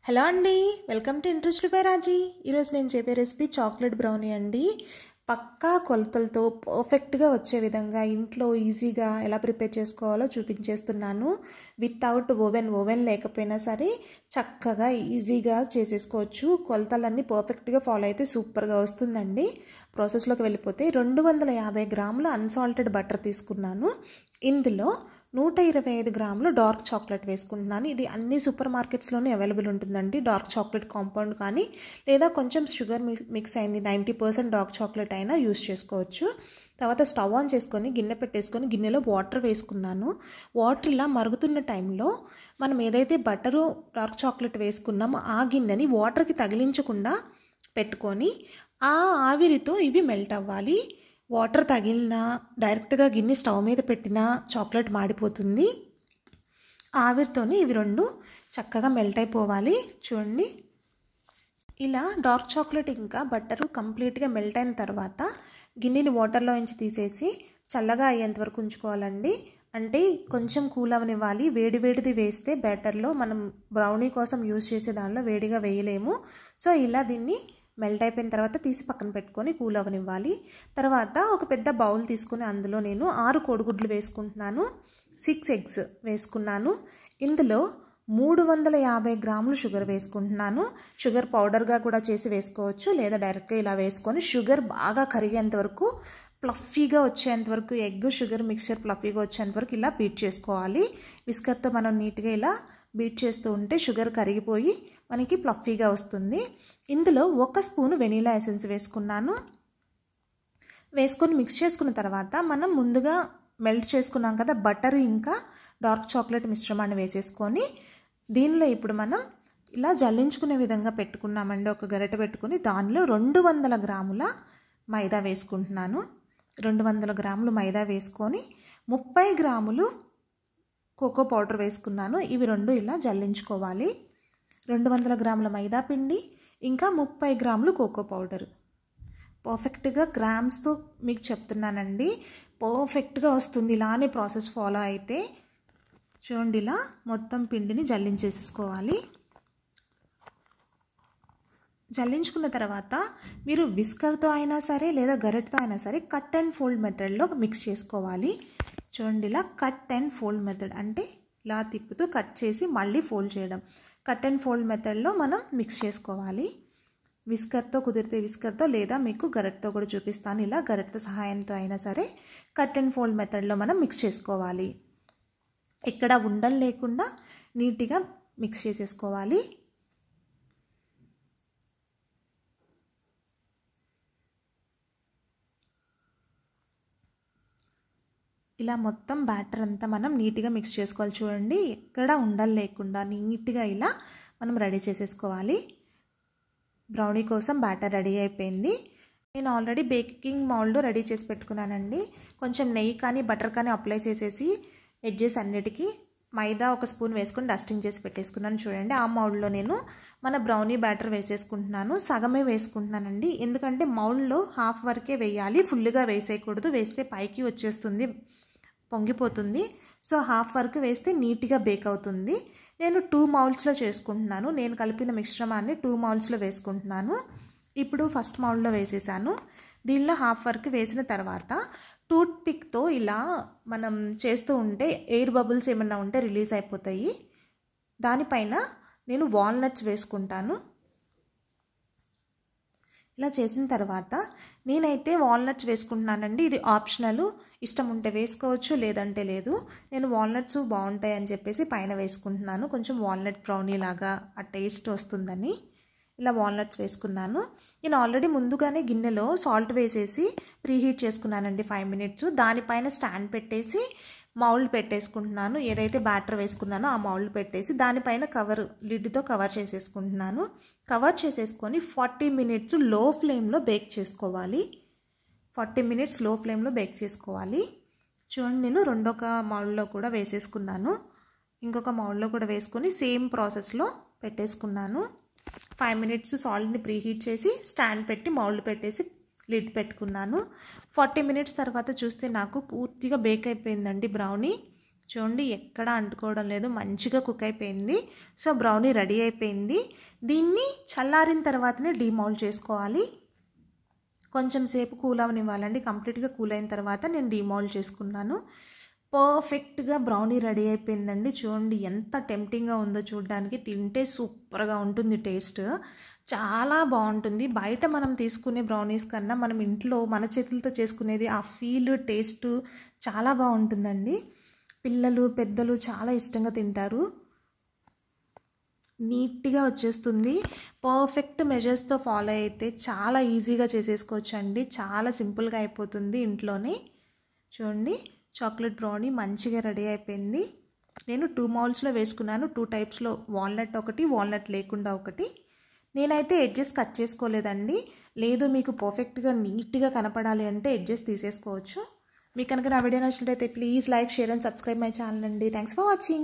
Hello అండి, welcome to interest by రాజీ. ఈరోజు నేను చెప్పే రెసిపీ చాక్లెట్ బ్రౌనీ అండి. పక్కా కొలతలతో పర్ఫెక్ట్గా వచ్చే విధంగా ఇంట్లో ఈజీగా ఎలా ప్రిపేర్ చేసుకోవాలో చూపించేస్తున్నాను. వితౌట్ ఓవెన్ లేకపోయినా సరే చక్కగా ఈజీగా చేసేసుకోవచ్చు. కొలతలన్నీ పర్ఫెక్ట్గా ఫాలో అయితే సూపర్గా వస్తుందండి. ప్రాసెస్లోకి వెళ్ళిపోతే 250 గ్రాముల అన్సాల్టెడ్ బటర్ తీసుకున్నాను. ఇందులో 125 గ్రాములు డార్క్ చాక్లెట్ వేసుకుంటున్నాను. ఇది అన్ని సూపర్ మార్కెట్స్లోనే అవైలబుల్ ఉంటుందండి. డార్క్ చాక్లెట్ కాంపౌండ్ కానీ లేదా కొంచెం షుగర్ మిక్స్ అయింది 90% డార్క్ చాక్లెట్ అయినా యూస్ చేసుకోవచ్చు. తర్వాత స్టవ్ ఆన్ చేసుకొని గిన్నె పెట్టేసుకొని గిన్నెలో వాటర్ వేసుకున్నాను. వాటర్ ఇలా మరుగుతున్న టైంలో మనం ఏదైతే బటరు డార్క్ చాక్లెట్ వేసుకున్నామో ఆ గిన్నెని వాటర్కి తగిలించకుండా పెట్టుకొని ఆ ఆవిరితో ఇవి మెల్ట్ అవ్వాలి. వాటర్ తగిలినా డైరెక్ట్గా గిన్నె స్టవ్ మీద పెట్టినా చాక్లెట్ మాడిపోతుంది. ఆవిరితోనే ఇవి రెండు చక్కగా మెల్ట్ అయిపోవాలి. చూడండి, ఇలా డార్క్ చాక్లెట్ ఇంకా బట్టరు కంప్లీట్గా మెల్ట్ అయిన తర్వాత గిన్నెని వాటర్లో నుంచి తీసేసి చల్లగా అయ్యేంత వరకు ఉంచుకోవాలండి. అంటే కొంచెం కూల్ అవనివ్వాలి. వేడిది వేస్తే బ్యాటర్లో మనం బ్రౌనీ కోసం యూజ్ చేసే దానిలో వేడిగా వేయలేము. సో ఇలా దీన్ని మెల్ట్ అయిపోయిన తర్వాత తీసి పక్కన పెట్టుకొని కూల్ అవనివ్వాలి. తర్వాత ఒక పెద్ద బౌల్ తీసుకుని అందులో నేను 6 కోడిగుడ్లు వేసుకుంటున్నాను. 6 ఎగ్స్ వేసుకున్నాను. ఇందులో 350 గ్రాములు షుగర్ వేసుకుంటున్నాను. షుగర్ పౌడర్గా కూడా చేసి వేసుకోవచ్చు, లేదా డైరెక్ట్గా ఇలా వేసుకొని షుగర్ బాగా కరిగేంత వరకు, ప్లఫీగా వచ్చేంత వరకు, ఎగ్ షుగర్ మిక్చర్ ప్లఫీగా వచ్చేంత వరకు ఇలా బీట్ చేసుకోవాలి. విస్కర్తో మనం నీట్గా ఇలా బీట్ చేస్తూ ఉంటే షుగర్ కరిగిపోయి మనకి ప్లఫీగా వస్తుంది. ఇందులో 1 స్పూను వెనీలా ఎసెన్స్ వేసుకున్నాను. వేసుకొని మిక్స్ చేసుకున్న తర్వాత మనం ముందుగా మెల్ట్ చేసుకున్నాం కదా బటర్ ఇంకా డార్క్ చాక్లెట్ మిశ్రమాన్ని వేసేసుకొని దీనిలో ఇప్పుడు మనం ఇలా జల్లించుకునే విధంగా పెట్టుకున్నామండి. ఒక గరిటె పెట్టుకుని దానిలో 200 గ్రాముల మైదా వేసుకుంటున్నాను. 200 గ్రాములు మైదా వేసుకొని 30 గ్రాములు కోకో పౌడర్ వేసుకున్నాను. ఇవి రెండు ఇలా జల్లించుకోవాలి. 200 గ్రాముల మైదా పిండి ఇంకా 30 గ్రాములు కోకో పౌడర్. పర్ఫెక్ట్గా గ్రామ్స్తో మీకు చెప్తున్నానండి, పర్ఫెక్ట్గా వస్తుంది ఇలానే ప్రాసెస్ ఫాలో అయితే. చూడండి, ఇలా మొత్తం పిండిని జల్లించేసుకోవాలి. జల్లించుకున్న తర్వాత మీరు విస్కర్తో అయినా సరే లేదా గరిటెతో అయినా సరే కట్ అండ్ ఫోల్డ్ మెథడ్లో మిక్స్ చేసుకోవాలి. చూడండి, ఇలా కట్ అండ్ ఫోల్డ్ మెథడ్ అంటే ఇలా తిప్పుతూ కట్ చేసి మళ్ళీ ఫోల్డ్ చేయడం. కట్ అండ్ ఫోల్డ్ మెథడ్లో మనం మిక్స్ చేసుకోవాలి. విస్కర్తో కుదిరితే విస్కర్తో, లేదా మీకు గరిటెతో కూడా చూపిస్తాను. ఇలా గరిటె సహాయంతో అయినా సరే కట్ అండ్ ఫోల్డ్ మెథడ్లో మనం మిక్స్ చేసుకోవాలి. ఎక్కడ ఉండలు లేకుండా నీట్గా మిక్స్ చేసేసుకోవాలి. ఇలా మొత్తం బ్యాటర్ అంతా మనం నీట్గా మిక్స్ చేసుకోవాలి. చూడండి, ఎక్కడ ఉండలు లేకుండా నీట్గా ఇలా మనం రెడీ చేసేసుకోవాలి. బ్రౌనీ కోసం బ్యాటర్ రెడీ అయిపోయింది. నేను ఆల్రెడీ బేకింగ్ మౌల్డ్ రెడీ చేసి పెట్టుకున్నానండి. కొంచెం నెయ్యి కానీ బటర్ కానీ అప్లై చేసేసి ఎడ్జెస్ అన్నిటికీ మైదా 1 స్పూన్ వేసుకొని డస్టింగ్ చేసి పెట్టేసుకున్నాను. చూడండి, ఆ మౌల్డ్లో నేను మన బ్రౌనీ బ్యాటర్ వేసేసుకుంటున్నాను. సగమే వేసుకుంటున్నానండి, ఎందుకంటే మౌల్డ్లో హాఫ్ వరకే వేయాలి, ఫుల్గా వేసేయకూడదు. వేస్తే పైకి వచ్చేస్తుంది, పొంగిపోతుంది. సో హాఫ్ వరకు వేస్తే నీట్గా బేక్ అవుతుంది. నేను 2 మౌల్డ్స్లో చేసుకుంటున్నాను. నేను కలిపిన మిశ్రమాన్ని 2 మౌల్డ్స్లో వేసుకుంటున్నాను. ఇప్పుడు ఫస్ట్ మౌల్డ్లో వేసేసాను. దీనిలో హాఫ్ వరకు వేసిన తర్వాత టూత్ పిక్తో ఇలా మనం చేస్తూ ఉంటే ఎయిర్ బబుల్స్ ఏమన్నా ఉంటే రిలీజ్ అయిపోతాయి. దానిపైన నేను వాల్నట్స్ వేసుకుంటాను. ఇలా చేసిన తర్వాత నేనైతే వాల్నట్స్ వేసుకుంటున్నానండి. ఇది ఆప్షనల్, ఇష్టం ఉంటే వేసుకోవచ్చు, లేదంటే లేదు. నేను వాల్నట్స్ బాగుంటాయి అని చెప్పేసి పైన వేసుకుంటున్నాను. కొంచెం వాల్నట్ బ్రౌనీ లాగా ఆ టేస్ట్ వస్తుందని ఇలా వాల్నట్స్ వేసుకున్నాను. నేను ఆల్రెడీ ముందుగానే గిన్నెలో సాల్ట్ వేసేసి ప్రీహీట్ చేసుకున్నానండి 5 మినిట్స్. దానిపైన స్టాండ్ పెట్టేసి మౌల్డ్ పెట్టేసుకుంటున్నాను. ఏదైతే బ్యాటర్ వేసుకున్నానో ఆ మౌల్డ్ పెట్టేసి దానిపైన లిడ్తో కవర్ చేసేసుకుంటున్నాను. కవర్ చేసేసుకొని 40 మినిట్స్ లో ఫ్లేమ్లో బేక్ చేసుకోవాలి. 40 మినిట్స్ లో ఫ్లేమ్లో బేక్ చేసుకోవాలి. చూడండి, నేను రెండొక మౌల్డ్లో కూడా వేసేసుకున్నాను. ఇంకొక మౌల్డ్లో కూడా వేసుకొని సేమ్ ప్రాసెస్లో పెట్టేసుకున్నాను. 5 మినిట్స్ సాల్ట్ని ప్రీహీట్ చేసి స్టాండ్ పెట్టి మౌల్డ్ పెట్టేసి లిడ్ పెట్టుకున్నాను. 40 మినిట్స్ తర్వాత చూస్తే నాకు పూర్తిగా బేక్ అయిపోయిందండి బ్రౌనీ. చూడండి ఎక్కడ అంటుకోవడం లేదు, మంచిగా కుక్ అయిపోయింది. సో బ్రౌనీ రెడీ అయిపోయింది. దీన్ని చల్లారిన తర్వాతనే డీమౌల్డ్ చేసుకోవాలి. కొంచెం సేపు కూల్ అవనివ్వాలండి. కంప్లీట్గా కూల్ అయిన తర్వాత నేను డీమౌల్డ్ చేసుకున్నాను. పర్ఫెక్ట్గా బ్రౌనీ రెడీ అయిపోయిందండి. చూడండి ఎంత టెంప్టింగ్గా ఉందో చూడడానికి. తింటే సూపర్గా ఉంటుంది, టేస్ట్ చాలా బాగుంటుంది. బయట మనం తీసుకునే బ్రౌనీస్ కన్నా మనం ఇంట్లో మన చేతులతో చేసుకునేది ఆ ఫీల్, టేస్ట్ చాలా బాగుంటుందండి. పిల్లలు పెద్దలు చాలా ఇష్టంగా తింటారు. నీట్గా వచ్చేస్తుంది. పర్ఫెక్ట్ మెజర్స్తో ఫాలో అయితే చాలా ఈజీగా చేసేసుకోవచ్చు అండి. చాలా సింపుల్గా అయిపోతుంది ఇంట్లోనే. చూడండి చాక్లెట్ బ్రౌనీ మంచిగా రెడీ అయిపోయింది. నేను 2 మౌల్డ్స్లో వేసుకున్నాను. 2 టైప్స్లో, వాల్నట్ ఒకటి, వాల్నట్ లేకుండా ఒకటి. నేనైతే ఎడ్జెస్ కట్ చేసుకోలేదండి. లేదు మీకు పర్ఫెక్ట్గా నీట్గా కనపడాలి అంటే ఎడ్జెస్ తీసేసుకోవచ్చు. మీకు కనుక నా వీడియో నచ్చినట్లయితే please like, share and subscribe my channel అండి. Thanks for watching.